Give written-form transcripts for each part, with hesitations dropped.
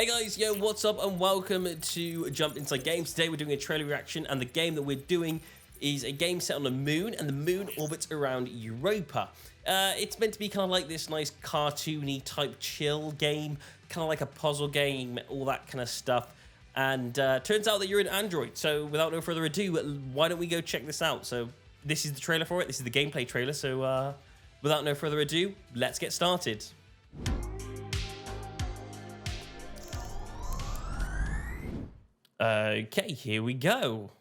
Hey guys, yo, what's up and welcome to Jump Inside Games. Today we're doing a trailer reaction and the game that we're doing is a game set on the moon and the moon orbits around Europa. It's meant to be kind of like this nice cartoony type chill game, kind of like a puzzle game, all that kind of stuff. And turns out that you're an android, so without no further ado, why don't we go check this out? So this is the trailer for it, this is the gameplay trailer, so without no further ado, let's get started. Okay, here we go.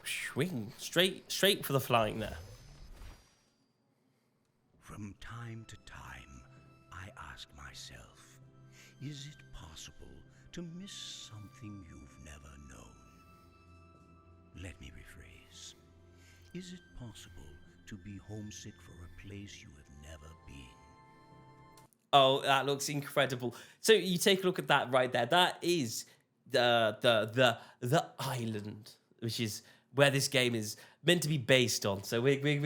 Swing straight for the flying there. From time to time, I ask myself, is it possible to miss something you've never known? Let me rephrase. Is it possible to be homesick for a place you have never been? Oh, that looks incredible. So you take a look at that right there. That is the island, which is where this game is meant to be based on. So we're going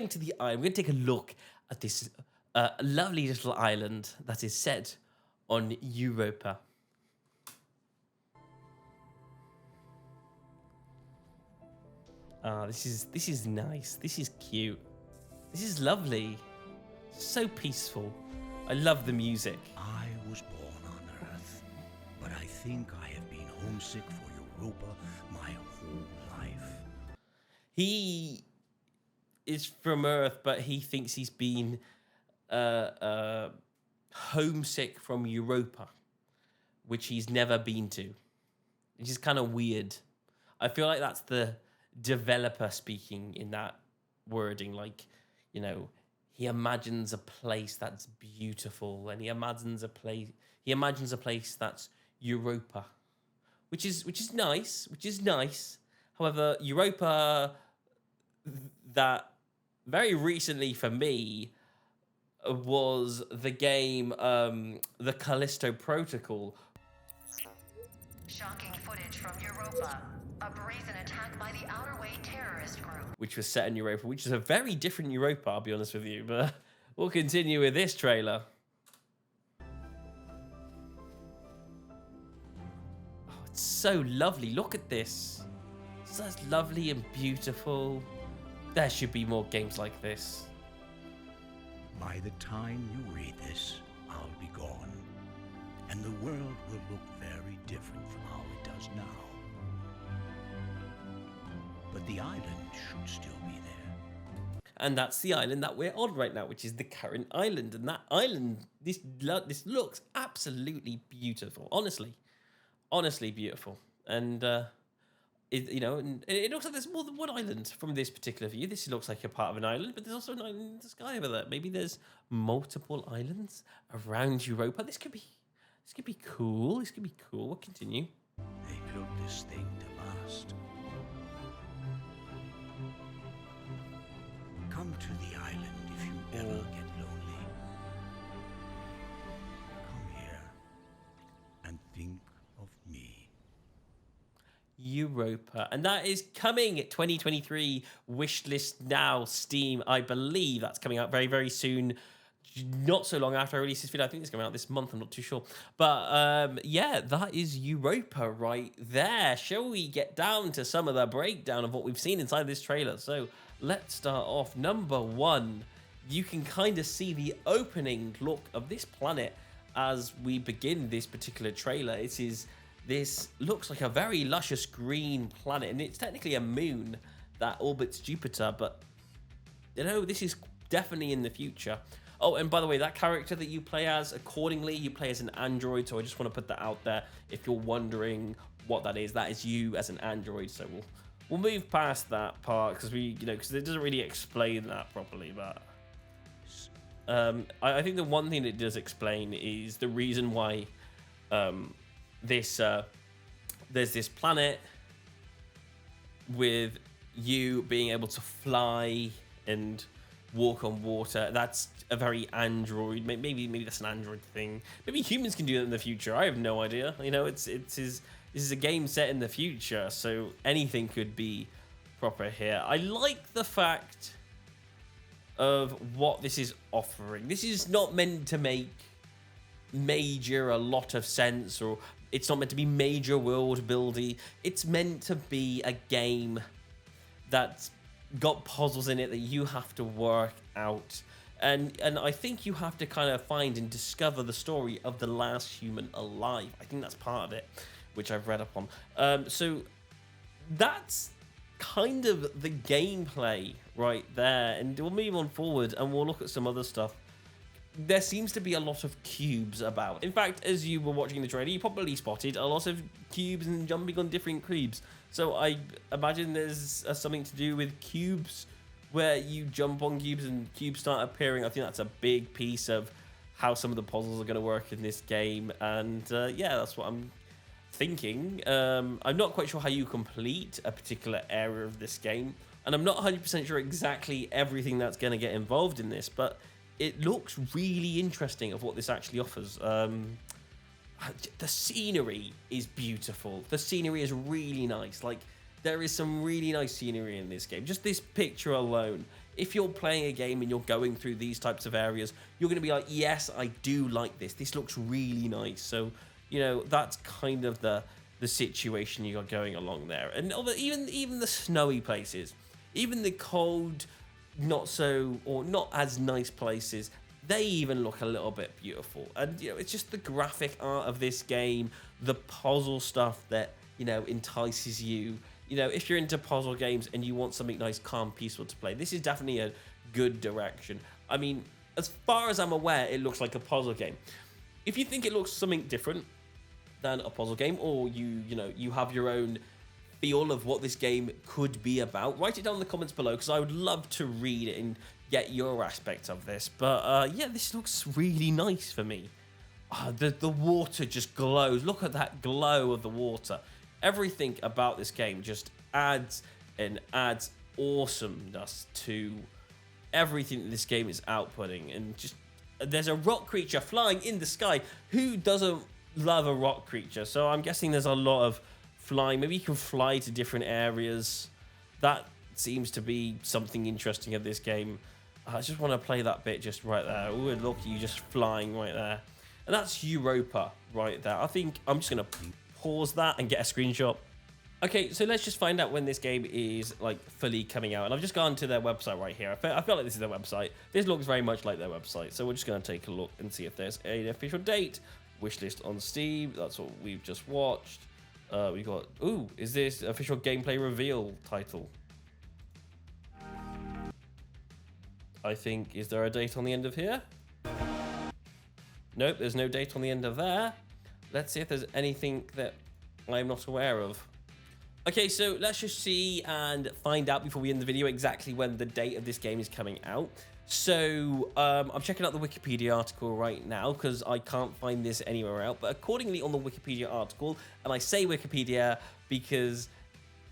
to the island. We're going to take a look at this lovely little island that is set on Europa. This is nice. This is cute. This is lovely. So peaceful. I love the music. I was born on Earth, but I think I have been homesick for Europa my whole life. He is from Earth, but he thinks he's been homesick from Europa, which he's never been to, which is kind of weird. I feel like that's the developer speaking in that wording, like, you know, he imagines a place that's beautiful, and he imagines a place that's Europa, which is nice. However, Europa, that very recently for me was the game, the Callisto Protocol. Shocking footage from Europa. A brazen attack by the Outer Way terrorist group. Which was set in Europa, which is a very different Europa, I'll be honest with you. But we'll continue with this trailer. Oh, it's so lovely. Look at this. It's so lovely and beautiful. There should be more games like this. By the time you read this, I'll be gone, and the world will look very different from how it does now. But the island should still be there. And that's the island that we're on right now, which is the current island. And that island, this looks absolutely beautiful. Honestly beautiful. And it looks like there's more than one island from this particular view. This looks like a part of an island, but there's also an island in the sky over there. Maybe there's multiple islands around Europa. This could be cool. This could be cool. We'll continue. They built this thing to last. Come to the island if you ever get lonely. Come here and think of me. Europa, and that is coming 2023 wishlist now, Steam. I believe that's coming out very, very soon. Not so long after I release this video. I think it's coming out this month. I'm not too sure. But yeah, that is Europa right there. Shall we get down to some of the breakdown of what we've seen inside this trailer? So let's start off. Number one, you can kind of see the opening look of this planet as we begin this particular trailer. This looks like a very luscious green planet, and it's technically a moon that orbits Jupiter, but you know, this is definitely in the future. Oh, and by the way, that character that you play as, accordingly, you play as an android, so I just want to put that out there. If you're wondering what that is you as an android, so we'll move past that part, because because it doesn't really explain that properly, but I think the one thing it does explain is the reason why there's this planet with you being able to fly and walk on water. That's a very android. Maybe that's an android thing. Maybe humans can do that in the future. I have no idea. You know, this is a game set in the future, so anything could be proper here. I like the fact of what this is offering. This is not meant to make major a lot of sense, or it's not meant to be major world building. It's meant to be a game that's got puzzles in it that you have to work out. And I think you have to kind of find and discover the story of the last human alive. I think that's part of it, which I've read up on. So that's kind of the gameplay right there. And we'll move on forward and we'll look at some other stuff. There seems to be a lot of cubes about. In fact, as you were watching the trailer, you probably spotted a lot of cubes and jumping on different cubes. So I imagine there's something to do with cubes, where you jump on cubes and cubes start appearing. I think that's a big piece of how some of the puzzles are going to work in this game. And yeah, that's what I'm thinking. I'm not quite sure how you complete a particular area of this game. And I'm not 100% sure exactly everything that's going to get involved in this, but it looks really interesting of what this actually offers. The scenery is beautiful. The scenery is really nice. Like, there is some really nice scenery in this game. Just this picture alone. If you're playing a game and you're going through these types of areas, you're going to be like, yes, I do like this. This looks really nice. So, you know, that's kind of the situation you got going along there. And even the snowy places, even the cold, not so or not as nice places, they even look a little bit beautiful. And, you know, it's just the graphic art of this game, the puzzle stuff that, you know, entices you. You know, if you're into puzzle games and you want something nice, calm, peaceful to play, this is definitely a good direction. I mean, as far as I'm aware, it looks like a puzzle game. If you think it looks something different than a puzzle game, or you have your own feel of what this game could be about, write it down in the comments below, because I would love to read it and get your aspect of this. But yeah, this looks really nice for me. The water just glows. Look at that glow of the water. Everything about this game just adds awesomeness to everything that this game is outputting. And just, there's a rock creature flying in the sky. Who doesn't love a rock creature? So I'm guessing there's a lot of flying. Maybe you can fly to different areas. That seems to be something interesting of this game. I just want to play that bit just right there. Ooh, look at you just flying right there. And that's Europa right there. I think I'm just going to pause that and get a screenshot. Okay, so let's just find out when this game is like fully coming out. And I've just gone to their website right here. I feel like this is their website. This looks very much like their website. So we're just going to take a look and see if there's an official date. Wishlist on Steam. That's what we've just watched. We got, ooh, is this official gameplay reveal title? I think, is there a date on the end of here? Nope, there's no date on the end of there. Let's see if there's anything that I'm not aware of. Okay, so let's just see and find out before we end the video exactly when the date of this game is coming out. So I'm checking out the Wikipedia article right now because I can't find this anywhere else. But accordingly on the Wikipedia article, and I say Wikipedia because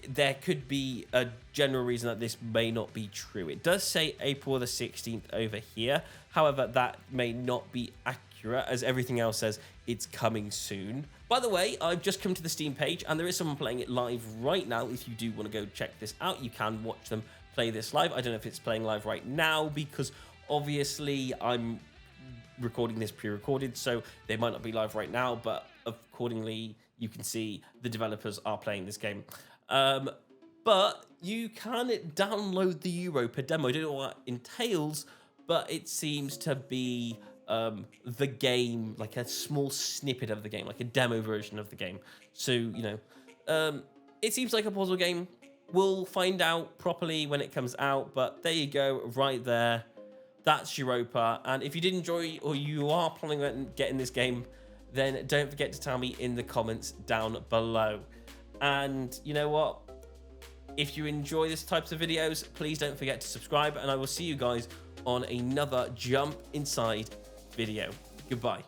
there could be a general reason that this may not be true. It does say April the 16th over here. However, that may not be accurate, as everything else says it's coming soon. By the way, I've just come to the Steam page and there is someone playing it live right now. If you do want to go check this out, you can watch them play this live. I don't know if it's playing live right now because obviously I'm recording this pre-recorded, so they might not be live right now, but accordingly you can see the developers are playing this game. But you can download the Europa demo. I don't know what that entails, but it seems to be the game, like a small snippet of the game, like a demo version of the game. So, you know, it seems like a puzzle game. We'll find out properly when it comes out, but there you go, right there. That's Europa. And if you did enjoy or you are planning on getting this game, then don't forget to tell me in the comments down below. And you know what? If you enjoy this types of videos, please don't forget to subscribe, and I will see you guys on another Jump Inside video. Goodbye.